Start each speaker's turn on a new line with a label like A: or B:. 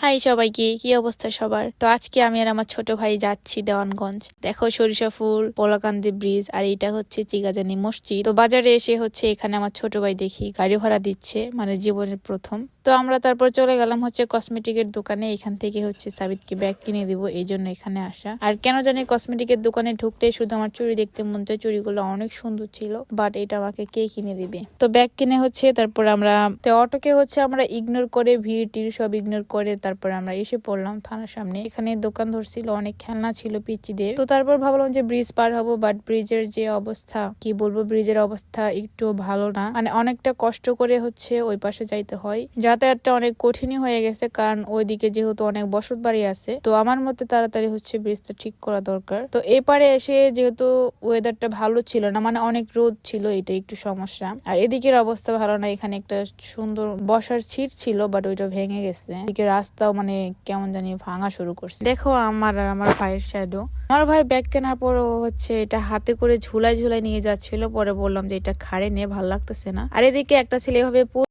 A: High সবাইকে, কি অবস্থা সবার? তো আজকে আমি আর আমার ছোট ভাই যাচ্ছি দেওয়ানগঞ্জ। দেখো সরিষা ফুল, পোলাকান্দি ব্রিজ, আর এটা হচ্ছে চিগাজানি মসজিদ। তো বাজারে এসে হচ্ছে এখানে আমার ছোট ভাই দেখি গাড়ি ভাড়া দিচ্ছে, মানে জীবনের প্রথম। তো আমরা তারপর চলে গেলাম হচ্ছে কসমেটিকের দোকানে। এখান থেকে হচ্ছে সাবিতকে ব্যাগ কিনে দিব, এই জন্য এখানে আসা। আর কেন জানি কসমেটিকের দোকানে ঢুকতে শুধু আমার চুড়ি দেখতে মন চায়। চুড়িগুলো অনেক সুন্দর ছিল, বাট এটা আমাকে কে কিনে দিবে? তো ব্যাগ কিনে হচ্ছে তারপর আমরা অটোকে হচ্ছে আমরা ইগনোর করে, ভিড় টিড় সব ইগনোর করে তারপর আমরা এসে পড়লাম থানার সামনে। এখানে দোকান ধরছিল, অনেক খেলনা ছিল পিচ্চিদের। তো তারপর ভাবলাম যে ব্রিজ পার হবো, বাট ব্রিজের যে অবস্থা, কি বলবো, ব্রিজের অবস্থা একটু ভালো না। মানে অনেকটা কষ্ট করে হচ্ছে ওই পাশে যাইতে হয়। যাতায়াতটা অনেক কঠিনই হয়ে গেছে, কারণ ওইদিকে যেহেতু অনেক বসত বাড়ি আছে। তো আমার মতে তাড়াতাড়ি হচ্ছে ব্রিজটা ঠিক করা দরকার। তো এপারে এসে যেহেতু ওয়েদারটা ভালো ছিল না, মানে অনেক রোদ ছিল, এটা একটু সমস্যা। আর এদিকের অবস্থা ভালো না। এখানে একটা সুন্দর বসার সিট ছিল, বাট ওইটা ভেঙে গেছে। এদিকে রাস্তাও মানে কেমন জানি ভাঙা শুরু করছে। দেখো আমার আর আমার ভাইয়ের শ্যাডো। আমার ভাই ব্যাগ কেনার পর হচ্ছে এটা হাতে করে ঝুলাই ঝুলাই নিয়ে যাচ্ছিল। পরে বললাম যে এটা ঘাড়ে নিয়ে ভালো লাগতেছে না। আর এদিকে একটা ছেলে এভাবে